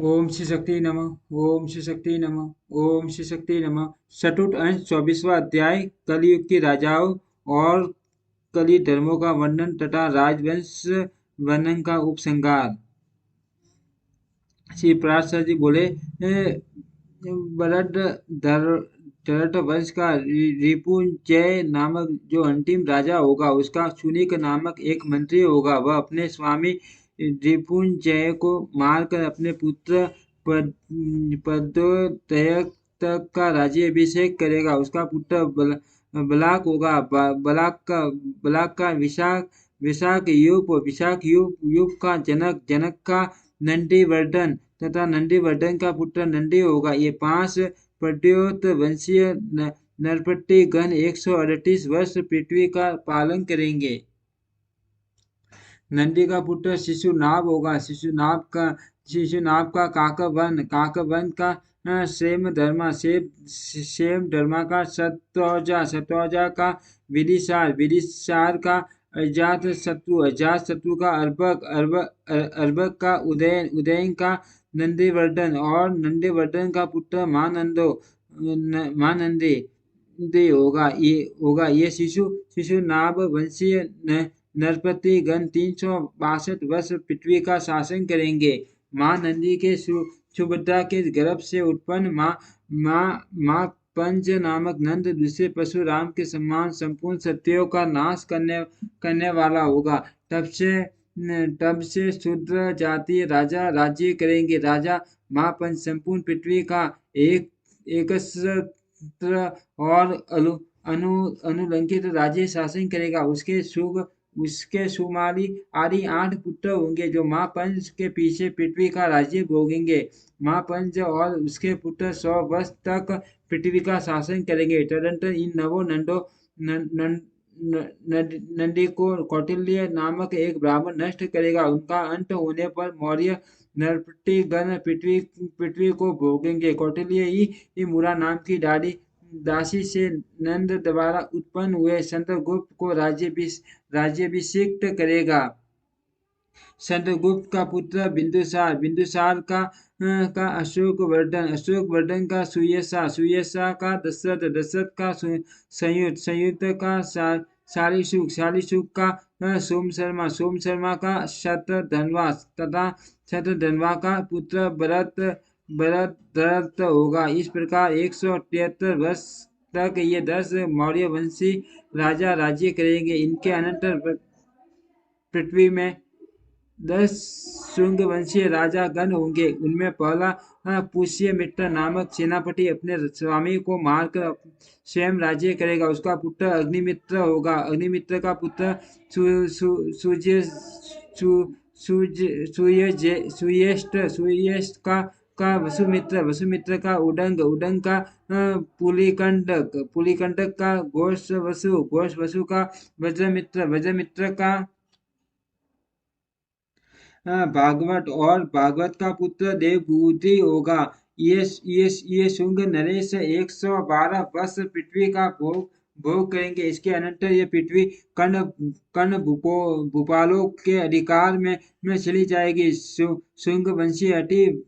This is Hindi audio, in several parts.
ओम श्री शक्ति नमः। ओम श्री शक्ति नमः। ओम श्री शक्ति नमः। सटुट अंश 24वां अध्याय कलयुग के राजाओं और कली धर्मों का वर्णन तथा राजवंश वर्णन का उपसंहार। श्री पराशर जी बोले, बरड धर धरत वंश का रिपुंजय नामक जो अंतिम राजा होगा उसका शुनिक नामक एक मंत्री होगा। वह अपने स्वामी रिपुंजय को मारकर अपने पुत्र पदोदय तक का राज्याभिषेक करेगा। उसका पुत्र बलाक होगा। बलाक का विशाख युग का जनक का नंदीवर्धन तथा नंदीवर्धन का पुत्र नंदी होगा। ये 5 प्रद्योत वंशीय नरपट्टी गण 138 वर्ष पृथ्वी का पालन करेंगे। नंदी का पुत्र शिशुनाभ होगा। शिशुनाभ का काकवन का सेम धर्मा का सतौजा का विदिशार का अजात शत्रु का अर्बक का उदयन का नंदीवर्धन और नंदीवर्धन का पुत्र महानंदी ये शिशु नाभ वंशीय नरपति गण 362 वर्ष पृथ्वी का शासन करेंगे। माँ नंदी के सुभद्रा के गर्भ से उत्पन्न माँ पंच नामक नंद दूसरे परशुराम के समान संपूर्ण सत्यों का नाश करने वाला होगा। तब से शूद्र जातीय राजा राज्य करेंगे। राजा माँ पंच संपूर्ण पृथ्वी का एकत्र और अनुलंघित राज्य शासन करेगा। उसके सुमाली आदि 8 पुत्र होंगे जो माँ पंच के पीछे पृथ्वी का राज्य भोगेंगे। माँ पंच और उसके पुत्र 100 वर्ष तक पृथ्वी का शासन करेंगे। तदनंतर इन नवों नंदी को कौटिल्य नामक एक ब्राह्मण नष्ट करेगा। उनका अंत होने पर मौर्य नरपति गण पृथ्वी को भोगेंगे। कौटिल्य ही मुरा नाम की दासी से नंद द्वारा उत्पन्न हुए चंद्रगुप्त को राज्याभिषिक्त करेगा। चंद्रगुप्त का पुत्र बिंदुसार का अशोकवर्धन का सुयसा का दशरथ का संयुक्त का शालीशुक का सोम शर्मा का शतधन्वा तथा शतधन्वा का पुत्र भरत होगा। इस प्रकार 173 वर्ष तक ये 10 मौर्य वंशी राजा राज्य करेंगे। इनके अनंतर पृथ्वी में 10 शुंग वंशीय राजा गण होंगे। उनमें पहला पुष्यमित्र नामक सेनापति अपने स्वामी को मारकर स्वयं राज्य करेगा। उसका पुत्र अग्निमित्र होगा। अग्निमित्र का पुत्र सुयेष्ट का वसुमित्र का उडंग का पुलिकंडक का घोष वसु का वज्रमित्र का भागवत और भागवत का पुत्र देवभूति होगा। ये शुंग नरेश 112 वर्ष पृथ्वी का भोग करेंगे। इसके अनंतर ये पृथ्वी कर्ण भूपालों के अधिकार में चली जाएगी। शुंग वंशी अति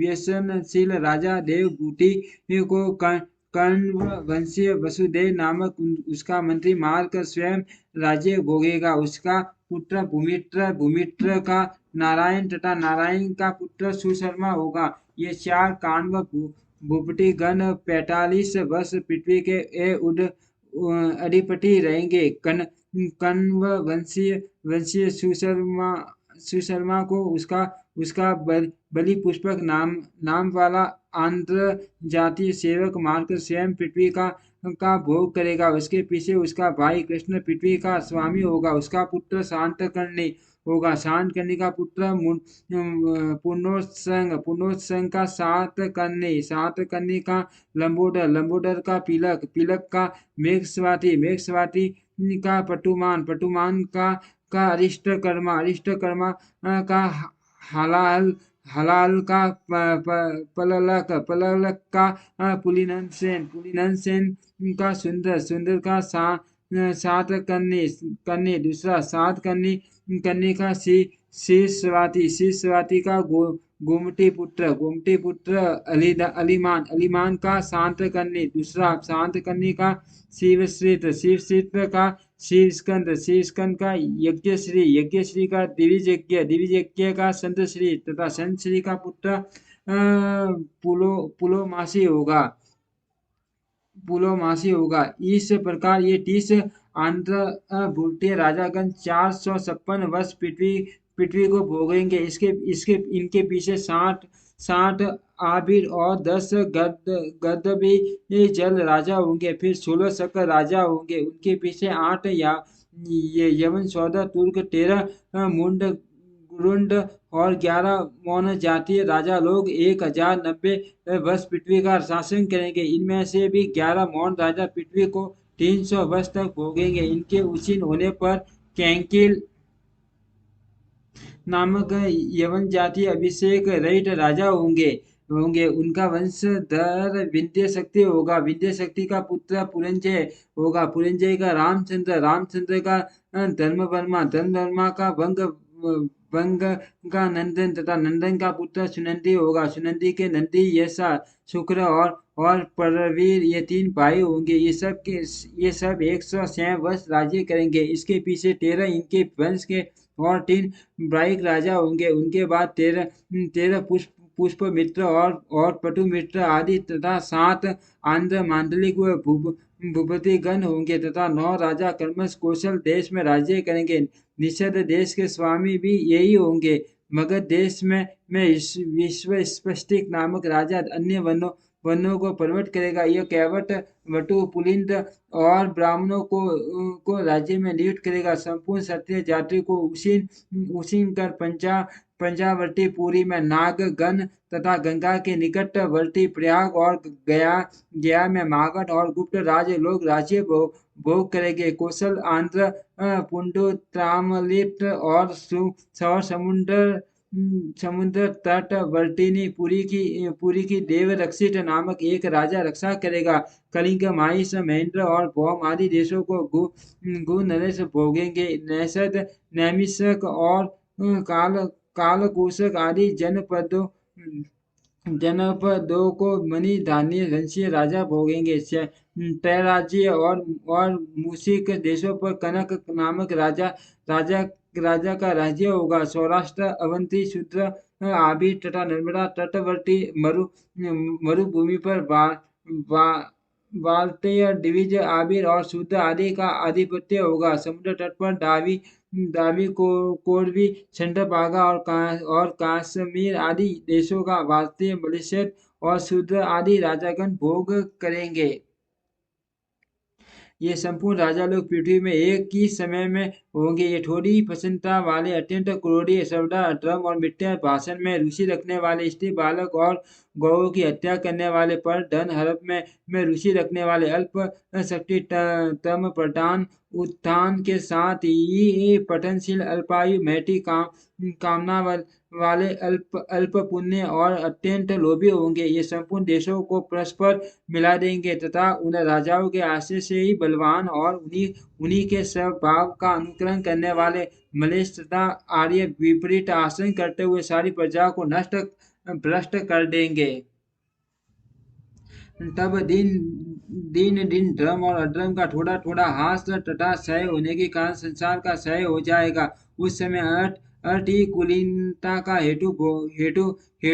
व्यसनशील राजा देवभूति को कर्ण वंशीय वसुदेव नामक उसका मंत्री मारकर स्वयं राज्य भोगेगा। उसका पुत्र भूमित्र का नारायण तथा नारायण का पुत्र सुशर्मा होगा। ये 4 काण्व भूपति गण 45 वर्ष पृथ्वी के अधिपति रहेंगे। कण्व वंशीय सुशर्मा को उसका बलि पुष्पक नाम वाला आंध्र जातीय सेवक मारकर स्वयं पृथ्वी का भोग करेगा। उसके पीछे उसका भाई कृष्ण पृथ्वी का स्वामी होगा। उसका पुत्र शांतकर्णी होगा। शांतकर्णी का पुत्र पुनोत्संग का सातकर्णी का लंबोदर का पिलक का मेघस्वाति का पटुमान का अरिष्टकर्मा का हलाल का पललक का पुलिनन सेन का सुंदर का सात कन्नी दूसरा सात कन्नी का शीर्षवाती का गोमती पुत्र अलीमान का शांत करने का शिवश्रित का शीर्षस्कंद का यज्ञश्री का दिविजयज्ञ का संतश्री तथा संतश्री का पुत्र पुलोमासी होगा। इस प्रकार ये 30 आंध्र भूटिया राजागण 456 वर्ष पृथ्वी को भोगेंगे। इसके इसके इनके पीछे 60 आबिर और 10 गद्दबी जल राजा होंगे। फिर 16 शक राजा होंगे। उनके पीछे 8 ये यमन 14 तुर्क 13 मुंड गुरुंड और 11 मौन जातीय राजा लोग 1090 वर्ष पृथ्वी का शासन करेंगे। इनमें से भी 11 मौन राजा पृथ्वी को 300 वर्ष तक भोगेंगे। इनके उछीन होने पर कैंकिल नामक यवन जातीय अभिषेक रहित राजा होंगे। उनका वंशधर विंध्य शक्ति होगा। विंध्य शक्ति का पुत्र पुरंजय होगा। पुरंजय का रामचंद्र का धर्मवर्मा का वंग का नंदन तथा नंदन का पुत्र सुनंदी होगा। सुनंदी के नंदी यशा शुक्र और परवीर ये 3 भाई होंगे। ये सब 106 वर्ष राज्य करेंगे। इसके पीछे 13 इनके वंश के और 3 ब्राह्मण राजा होंगे। उनके बाद 13 पुष्पमित्र और पटुमित्र आदि तथा 7 आंध्र मांडलिक भूपति गण होंगे तथा 9 राजा कर्मश कौशल देश में राज्य करेंगे। निषद देश के स्वामी भी यही होंगे। मगध देश में विश्व स्पष्टिक नामक राजा अन्य वनों को प्रमोट करेगा। यह कैवट वटु पुलिंद और ब्राह्मणों को राज्य में नियुक्त करेगा। संपूर्ण क्षत्रिय जाति को उसीन कर पंचावर्ती पुरी में नागगण तथा गंगा के निकटवर्ती प्रयाग और गया में मागध और गुप्त राज्य लोग राज्य भोग करेंगे। कौशल आंध्र पुंडु त्रामलिप्त और समुद्र तटवर्तिनी पुरी की देवरक्षित नामक एक राजा रक्षा करेगा। कलिंग माहिष महेंद्र और भौम आदि देशों को गु नरेश भोगेंगे। नैषद नैमिषक और कालकोशक आदि जनपदों को मणि धान्य वंशीय राजा भोगेंगे। तैराज्य और मूसिक देशों पर कनक नामक राजा का राज्य होगा। सौराष्ट्र अवंती शूद्र आबिर तथा नर्मदा तटवर्ती मरुभूमि पर वाल्तेय डिविज आबिर और शूद्र आदि का आधिपत्य होगा। समुद्र तट पर दावी कोरवी चंद्रभागा और काश्मीर आदि देशों का भारतीय मलेशिया और शूद्र आदि राजागण भोग करेंगे। ये संपूर्ण राजा लोग पृथ्वी में एक ही समय में होंगे। ये थोड़ी प्रसन्नता वाले, अत्यंत क्रोधी, सर्वदा अधर्म और मिथ्या भाषण में रुचि रखने वाले, स्त्री बालक और गौओं की हत्या करने वाले, पर धन हड़प में रुचि रखने वाले, अल्प शक्ति तम प्रधान उत्थान के साथ ही पतनशील, अल्पायु, मैठी कामना वाले, अल्प पुण्य और अत्यंत लोभी होंगे। ये संपूर्ण देशों को परस्पर मिला देंगे तथा उन राजाओं के आश्रय से ही बलवान और उन्हीं के स्वभाव का अनुकरण करने वाले मलेच्छ तथा आर्य विपरीत आचरण करते हुए सारी प्रजा को भ्रष्ट कर देंगे। तब दिन धर्म और अधर्म का थोड़ा हास तथा क्षय होने के कारण संसार का क्षय हो जाएगा। उस समय अर्थ ही कुलीनता का हेतु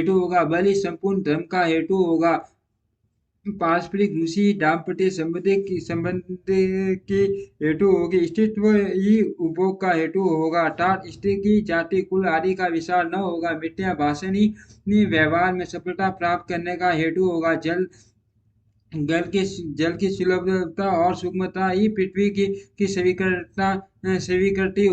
होगा। बलि संपूर्ण धर्म का हेतु होगा। पारस्परिक रुचि दाम्पत्य संबंध की हेतु होगी। स्त्रीत्व ही उपभोग का हेतु होगा। अर्थात स्त्री की जाति कुल आदि का विचार न होगा। मिथ्या भाषण ही व्यवहार में सफलता प्राप्त करने का हेतु होगा। जल की सुलभता और सूक्ष्मता ही पृथ्वी की स्वीकृति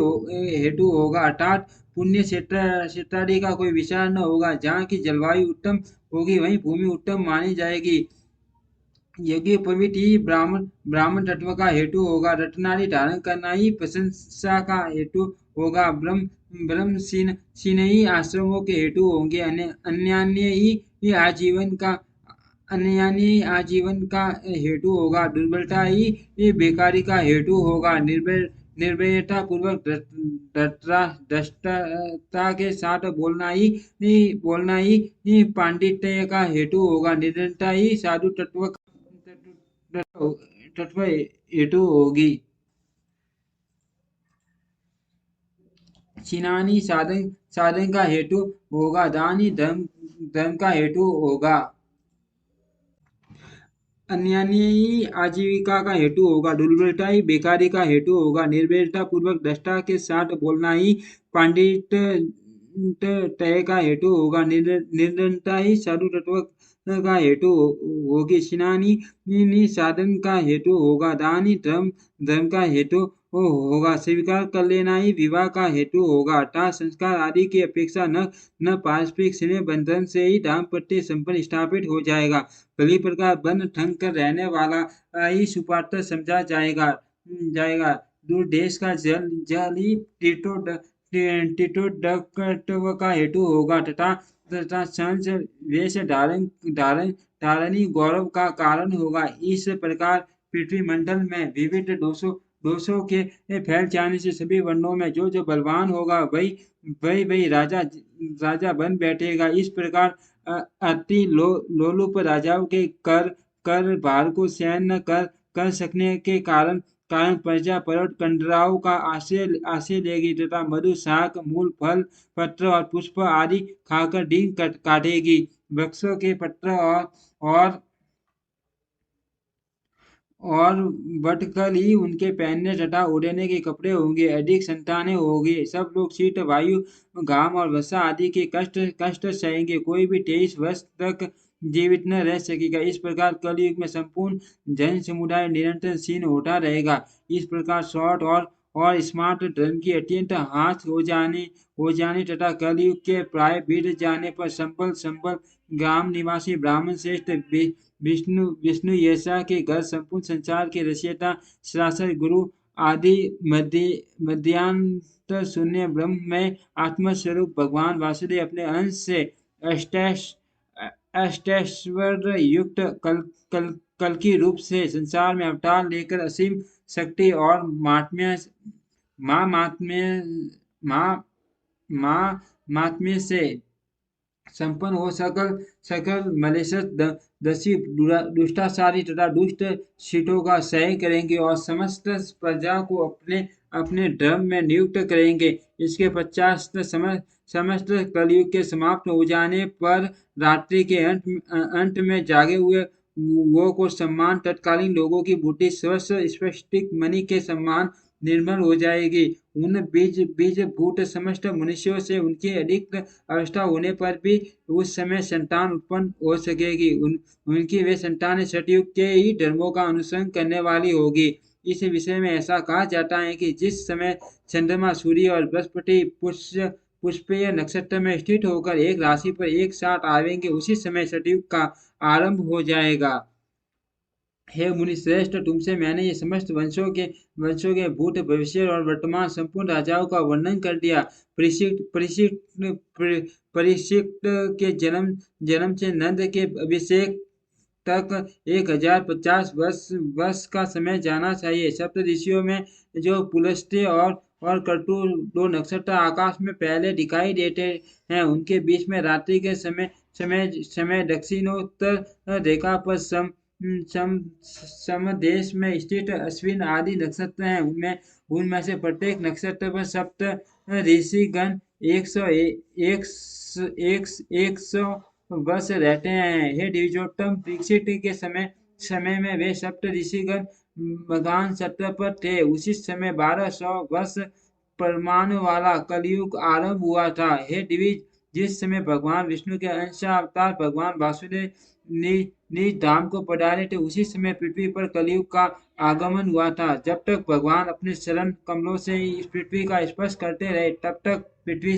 हेतु होगा। अर्थात पुण्य क्षेत्रादि का कोई विचार न होगा। जहाँ की जलवायु उत्तम होगी वहीं भूमि उत्तम मानी जाएगी। यज्ञ पवित्र ही ब्राह्मण तत्व का हेतु होगा। रत्नादि धारण करना ही प्रशंसा का हेतु होगा। ब्रह्म सीन ही आश्रमों के हेतु होंगे। अन्यान्य ही आजीवन का हेतु होगा। दुर्बलता ही बेकारी का हेतु होगा। निर्भयता पूर्वक दृष्टता के साथ बोलना ही पांडित्य का हेतु होगा। निर्दयता ही साधु तत्व हेतु होगी। सिनानी साधन साधन का हेतु होगा। दान ही धर्म धर्म का हेतु होगा। अन्यायी आजीविका का हेतु होगा। दुर्बलता ही बेकारी का हेतु होगा। निर्भयता पूर्वक दृष्टा के साथ बोलना ही पांडित्य तय का हेतु होगा। निर्धनता ही साधु तत्व का हेतु होगी। स्नानी साधन का हेतु होगा। दान ही धर्म धर्म का हेतु होगा। स्वीकार कर लेना ही विवाह का हेतु होगा। अर्थात संस्कार आदि की अपेक्षा न पारस्परिक स्नेह बंधन से ही दाम्पत्य संपन्न स्थापित हो जाएगा। भली प्रकार बंद ठंग कर रहने वाला ही सुपात्र समझा जाएगा। दूर देश का जल जल ही टिटोडक्टव का हेतु होगा तथा तथा संस वेश धारण ही गौरव का कारण होगा। इस प्रकार पृथ्वी मंडल में विविध दोषों के फैल जाने से सभी वर्णों में जो जो बलवान होगा वही राजा बन बैठेगा। इस प्रकार अति लोलुप राजाओं के कर भार को सहन न कर सकने के कारण कारण प्रजा पर्वत कंडराओं का आश्रय लेगी तथा मधु शाक मूल फल पत्र और पुष्प आदि खाकर दिन काटेगी। वृक्षों के पत्र और और बटकल ही उनके पहनने तथा ओढ़ने के कपड़े होंगे। अधिक संतानें होंगी। सब लोग शीत वायु घाम और वर्षा आदि के कष्ट सहेंगे। कोई भी 23 वर्ष तक जीवित न रह सकेगा। इस प्रकार कलयुग में संपूर्ण जन समुदाय निरंतर क्षीण होता रहेगा। इस प्रकार शॉर्ट और स्मार्ट धर्म की अत्यंत हाथ हो जाने तथा कलयुग के प्राय बीत जाने पर संबल ग्राम निवासी ब्राह्मण श्रेष्ठ विष्णु यशा के घर संपूर्ण संसार के रचयिता सरासर गुरु आदि मध्यांत शून्य ब्रह्म में आत्मस्वरूप भगवान वासुदेव अपने अंश से अष्टैश्वर्य युक्त कल की रूप से संसार में अवतार लेकर असीम शक्ति और माहात्म्य से संपन्न हो सकल मलेश्वर दसी दुष्टाचारी तथा दुष्ट शीटों का सह करेंगे और समस्त प्रजा को अपने अपने धर्म में नियुक्त करेंगे। इसके पश्चात समस्त कलयुग के समाप्त हो जाने पर रात्रि के अंत में जागे हुए वो को सम्मान तत्कालीन लोगों की बुद्धि स्पष्टिक मणि के सम्मान निर्मल हो जाएगी। उन बीज भूत समस्त मनुष्यों से उनकी अधिक अवस्था होने पर भी उस समय संतान उत्पन्न हो सकेगी। उनकी वे संतान सतयुग के ही धर्मों का अनुसरण करने वाली होगी। इस विषय में ऐसा कहा जाता है कि जिस समय चंद्रमा सूर्य और बृहस्पति पुष्पीय नक्षत्र में स्थित होकर एक राशि पर एक साथ आवेंगे उसी समय सतयुग का आरंभ हो जाएगा। हे मुनि श्रेष्ठ, तुमसे मैंने ये समस्त वंशों के भूत भविष्य और वर्तमान संपूर्ण राजाओं का वर्णन कर दिया। परीक्षित के जन्म से नंद के अभिषेक तक 1050 वर्ष का समय जाना चाहिए। सप्त ऋषियों में जो पुलस्त्य और कटु 2 नक्षत्र आकाश में पहले दिखाई देते हैं उनके बीच में रात्रि के समय दक्षिणोत्तर रेखा पर समदेश में स्थित अश्विन आदि नक्षत्र हैं। उनमें से प्रत्येक नक्षत्र पर सप्त ऋषिगण 100 वर्ष रहते हैं। हे द्विजोत्तम परीक्षित के समय में वे सप्त ऋषिगण मगान सत्र पर थे। उसी समय 1200 वर्ष परमाणु वाला कलयुग आरंभ हुआ था। हे द्विज, जिस समय भगवान विष्णु के अंशावतार भगवान वासुदेव निज धाम को पधारे थे उसी समय पृथ्वी पर कलयुग का आगमन हुआ था। जब तक भगवान अपने चरण कमलों से इस पृथ्वी का स्पर्श करते रहे तब तक पृथ्वी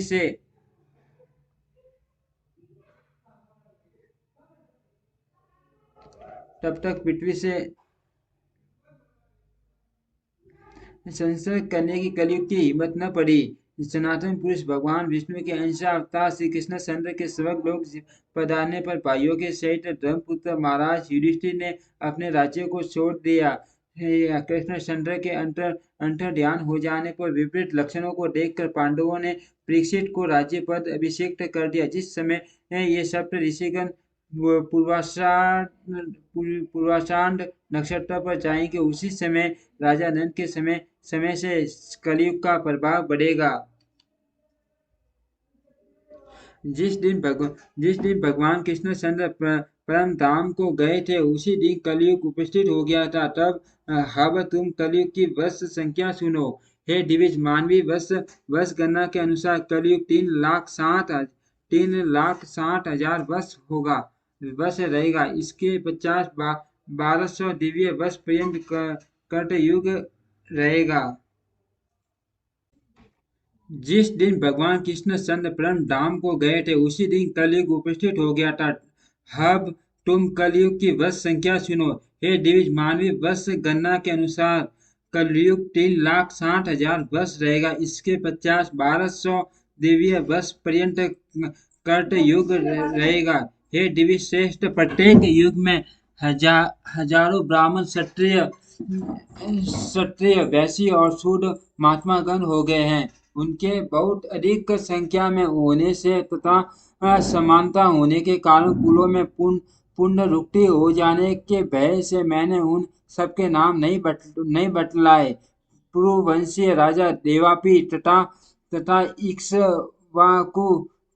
से संसर्ग करने की कलयुग की हिम्मत न पड़ी। सनातन पुरुष भगवान विष्णु के अंशावतार श्री कृष्ण चंद्र के स्वर्ग लोक पधारने पर भाइयों के सहित धर्मपुत्र महाराज युधिष्ठिर ने अपने राज्य को छोड़ दिया। कृष्णचंद्र के अंतर ध्यान हो जाने पर विपरीत लक्षणों को देखकर पांडवों ने परीक्षित को राज्य पद अभिषिक्त कर दिया। जिस समय ये सप्त ऋषिगण पूर्वाषाढ़ पूर्वाषाढ़ नक्षत्र पर जाएंगे, उसी समय राजा नंद के समय समय से कलयुग का प्रभाव बढ़ेगा। जिस दिन भगवान कृष्णचंद्र परम धाम को गए थे, उसी दिन कलयुग उपस्थित हो गया था। तब अब तुम कलयुग की वर्ष संख्या सुनो। हे दिविज मानवी, वर्ष गणना के अनुसार कलयुग 3,60,000 वर्ष रहेगा। इसके 1200 दिव्य वर्ष पर्यंत कटयुग रहेगा। जिस दिन भगवान कृष्णचंद्र परम धाम को गए थे, उसी दिन कलयुग उपस्थित हो गया था। अब तुम कलयुग की वर्ष संख्या सुनो। हे दिविज मानवी, वर्ष गणना के अनुसार कलयुग 3,60,000 वर्ष रहेगा। इसके 1200 दिव्य वर्ष पर्यंत कटयुग रहेगा। हे दिविज श्रेष्ठ, प्रत्येक युग में हजारों ब्राह्मण, क्षत्रिय, वैश्य और शूद्र महात्मागण हो गए हैं। उनके बहुत अधिक संख्या में होने से तथा समानता होने के कारण कुलों में पुनरुक्ति हो जाने के भय से मैंने उन सबके नाम नहीं बतलाए। पुरुवंशीय राजा देवापी तथा इक्ष्वाकु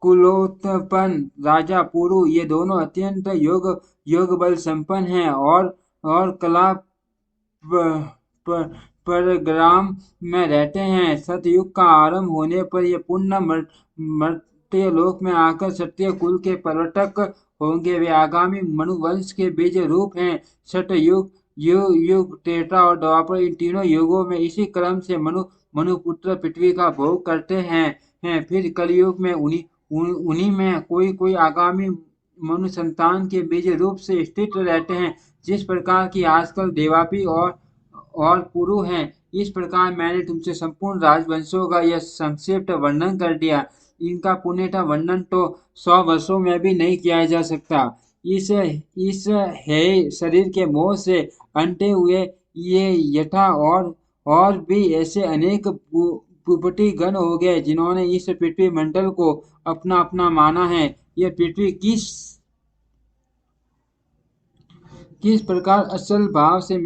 कुलोत्पन्न राजा पुरु, ये दोनों अत्यंत योग बल संपन्न हैं और कला परग्राम में रहते हैं। सतयुग का आरंभ होने पर ये पुण्य मर्त्य लोक में आकर क्षत्रिय कुल के प्रवर्तक होंगे। वे आगामी मनुवंश के बीज रूप हैं। सतयुग, युग, त्रेता और द्वापर, इन तीनों युगों में इसी क्रम से मनुपुत्र पृथ्वी का भोग करते हैं। फिर कलयुग में उन्हीं में कोई आगामी मनु संतान के बीज रूप से स्थित रहते हैं। जिस प्रकार की आजकल देवापी और पुरु हैं, इस प्रकार मैंने तुमसे संपूर्ण राजवंशों का यह संक्षिप्त वर्णन कर दिया। इनका पुण्यतः वर्णन तो 100 वर्षों में भी नहीं किया जा सकता। इस है शरीर के मोह से अंटे हुए ये यथा और भी ऐसे अनेक भूपति गण हो गए, जिन्होंने इस पृथ्वी मंडल को अपना अपना माना है। यह पृथ्वी किस प्रकार असल भाव से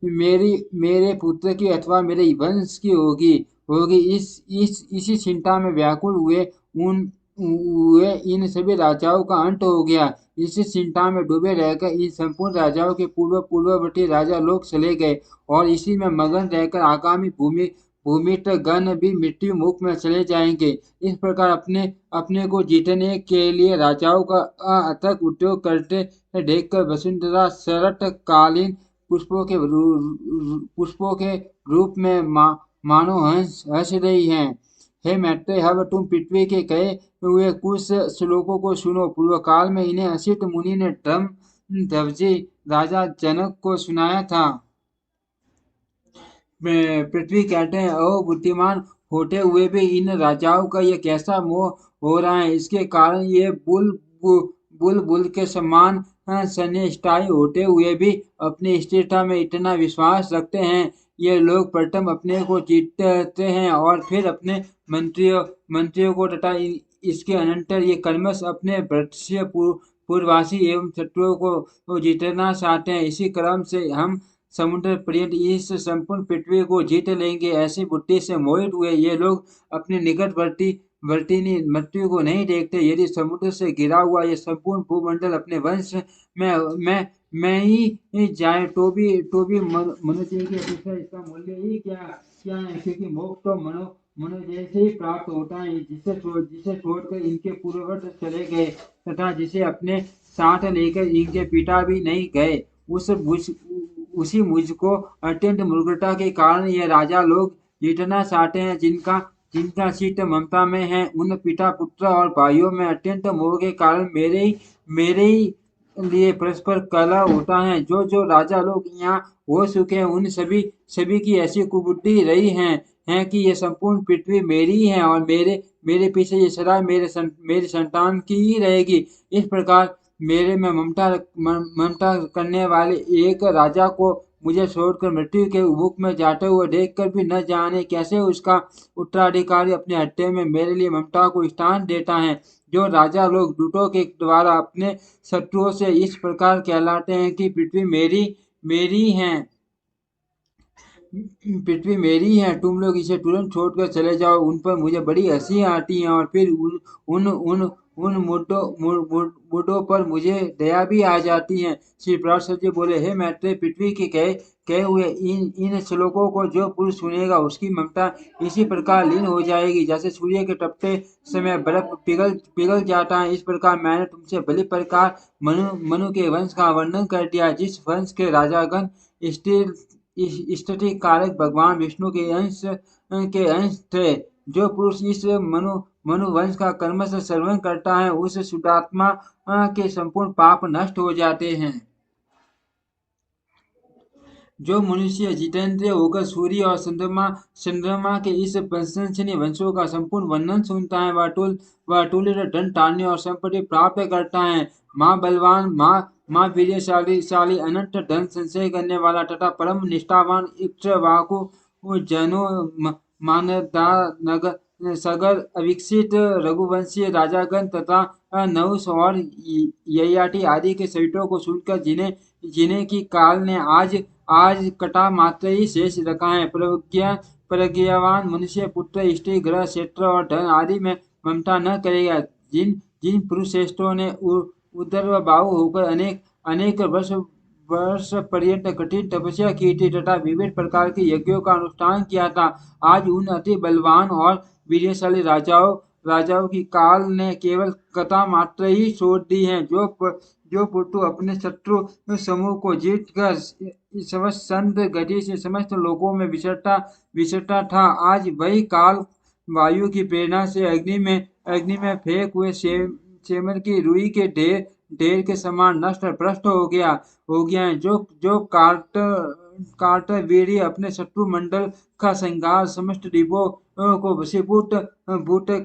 मेरे पुत्र की अथवा मेरे वंश की होगी इसी चिंता में व्याकुल हुए इन सभी राजाओं का अंत हो गया। इसी चिंता में डूबे रहकर इन संपूर्ण राजाओं के पूर्ववर्ती राजा लोग चले गए और इसी में मगन रहकर आगामी भूमिष्ठ गण भी मृत्यु मुख में चले जाएंगे। इस प्रकार अपने को जीतने के लिए राजाओं का अथक उद्योग करते देखकर वसुंधरा शरत कालीन पुष्पों के रूप में मानो हंस रही हैं। हे मैत्रेय, अब तुम पृथ्वी के कहे हुए कुछ श्लोकों को सुनो। पूर्व काल में इन्हें असित मुनि ने ध्वजी राजा जनक को सुनाया था। पृथ्वी कहते हैं, ओ बुद्धिमान होते हुए भी इन राजाओं का यह कैसा मोह हो रहा है। इसके कारण ये बुल के समान सन्निष्ठाई होते हुए भी अपनी स्थिरता में इतना विश्वास रखते हैं। ये लोग प्रथम अपने को जीतते हैं और फिर अपने मंत्रियों को तथा इसके अनंतर ये कर्मश अपने भ्रष्य पूर्ववासी एवं शत्रुओं को जीतना चाहते हैं। इसी क्रम से हम समुद्र पर्यंत इस संपूर्ण पृथ्वी को जीत लेंगे। ऐसी बुद्धि से मोहित हुए ये लोग अपने निकटवर्ती मृत्यु को नहीं देखते। यदि समुद्र से घिरा हुआ ये संपूर्ण भूमंडल अपने वंश में ही जाए तो भी मनुष्य की अपेक्षा इसका मूल्य ही क्या है, क्योंकि मोक्ष तो मनुष्य से ही प्राप्त होता है, जिसे छोड़कर इनके पूर्ववर्ती चले गए तथा जिसे अपने साथ लेकर इनके पिता भी नहीं गए। उसी मुझको अत्यंत मूर्खता के कारण ये राजा लोग जीतना चाहते हैं, जिनका चित्त ममता में है। उन पिता, पुत्र और भाइयों में अत्यंत मोह के कारण मेरे ही लिए परस्पर कलह होता है। जो राजा लोग यहाँ हो चुके हैं, उन सभी की ऐसी कुबुद्धि रही है कि ये संपूर्ण पृथ्वी मेरी ही है और मेरे पीछे ये सदा मेरी संतान की ही रहेगी। इस प्रकार मेरे में ममता करने वाले एक राजा को मुझे छोड़कर मृत्यु के मुख में जाते हुए देखकर भी न जाने कैसे उसका उत्तराधिकारी अपने हत्या में मेरे लिए ममता को स्थान देता है। जो राजा लोग दूतों के द्वारा अपने शत्रुओं से इस प्रकार कहलाते हैं कि पृथ्वी मेरी है, तुम लोग इसे तुरंत छोड़कर चले जाओ, उन पर मुझे बड़ी हंसी आती है और फिर उन उन उन मुद्दों पर मुझे दया भी आ जाती है। श्री पराशर जी बोले, हे मैत्रेय, पृथ्वी के कहे हुए इन श्लोकों को जो पुरुष सुनेगा उसकी ममता इसी प्रकार लीन हो जाएगी जैसे सूर्य के तपते समय बर्फ पिघल जाता है। इस प्रकार मैंने तुमसे भली प्रकार मनु के वंश का वर्णन कर दिया, जिस वंश के राजागण स्थिर स्तुति कारक भगवान विष्णु के अंश थे। जो पुरुष इस मनु वंश का कर्म से श्रवण करता है उस शुद्धात्मा के संपूर्ण पाप नष्ट हो जाते हैं। जो मनुष्य जितेंद्रिय होकर सूर्य और चंद्रमा के इस प्रशंसनीय वंशों का संपूर्ण वर्णन सुनता है वह अतुलित धन धान्य और संपत्ति प्राप्त करता है। माँ बलवान, माँ वीर्यशाली, अनंत धन संचय करने वाला तथा परम निष्ठावान इक्ष्वाकु जनो मानदा नगर सगर अविकसित रघुवंशीय राजागण तथा नहुष और ययाति आदि के सवितों को सुनकर जिन्हें की काल ने आज कटा मात्र ही शेष रखा है। प्रज्ञावान मनुष्य पुत्र, स्त्री, ग्रह, क्षेत्र और धन आदि में ममता न करेगा। जिन जिन पुरुष श्रेष्ठों ने उदर बाहु होकर अनेक वर्ष पर्यंत कठिन तपस्या की थी तथा विविध प्रकार के यज्ञों का अनुष्ठान किया था, आज उन अति बलवान और वीरशाली राजाओं की काल ने केवल कथा मात्र ही छोड़ दी है। जो पुरु अपने शत्रु समूह को जीत कर संत गति से समस्त लोगों में विचरता था, आज वही काल वायु की प्रेरणा से अग्नि में फेंक हुए सेमर की रुई के ढेर के समान नष्ट भ्रष्ट हो गया है। जो कार्तवीर्य अपने शत्रु मंडल का संहार समस्त द्वीपों को वशीभूत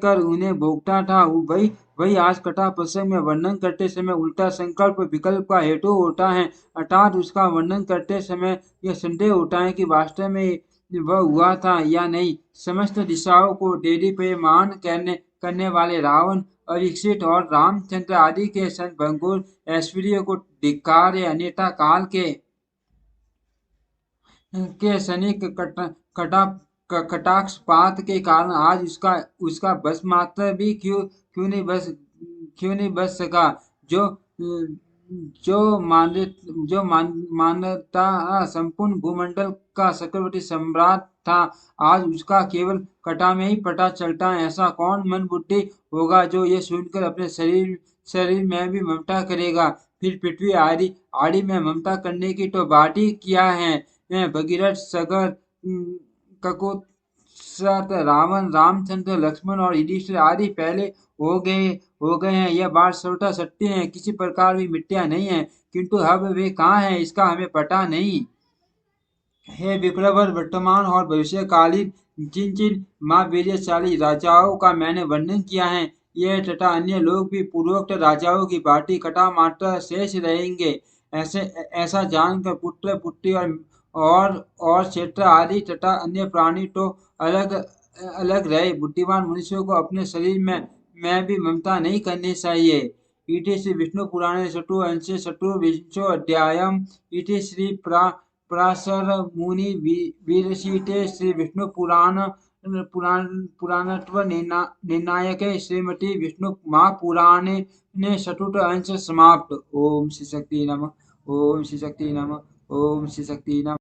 कर उन्हें भोगता था, वही आज कथा प्रसंग में वर्णन करते समय उल्टा संकल्प विकल्प का हेतु होता है, अर्थात उसका वर्णन करते समय यह संदेह होता है कि वास्तव में वह हुआ था या नहीं। समस्त दिशाओं को देदीप्यमान करने वाले रावण, अविकसित और रामचंद्र आदि के भंगुर ऐश्वर्य को धिक्कार है, अन्यथा काल के शनिक कटाक्षपात के कारण आज उसका बस मात्र भी क्यों नहीं बच सका। जो मानता संपूर्ण भूमंडल का चक्रवर्ती सम्राट था, आज उसका केवल कटा में ही पता चलता है। ऐसा कौन मन बुद्धि होगा जो ये सुनकर अपने शरीर में भी ममता करेगा। फिर पृथ्वी आदि में ममता करने की तो बात ही क्या है। भगीरथ, सगर, ककुत्सत, रावण, रामचंद्र, लक्ष्मण और युधिष्ठिर आदि पहले हो गए हैं। यह बात सर्वथा सत्य है, किसी प्रकार भी मिथ्या नहीं है, किंतु अब वे कहाँ हैं इसका हमें पता नहीं। हे विप्रवर, वर्तमान और भविष्यकालीन जिन माँ वीर्यशाली राजाओं का मैंने वर्णन किया है, यह तथा अन्य लोग भी पूर्वोक्त राजाओं की भांति कटा मात्र शेष रहेंगे। ऐसा जानकर पुत्र, पुत्री और क्षेत्र आदि तथा अन्य प्राणी तो अलग रहे, बुद्धिमान मनुष्यों को अपने शरीर में भी ममता नहीं करनी चाहिए। इति श्री विष्णु पुराणे चतुर्ंशे चतुर्विंशो अध्यायम् इति श्री पराशर मुनि विरचिते श्री विष्णु पुराणत्व निर्णायके श्रीमती विष्णु महापुराणे चतुर्थ अंश समाप्त। ओम श्री शक्ति नमः। ओम श्री शक्ति नमः। ओम श्री शक्ति नमः।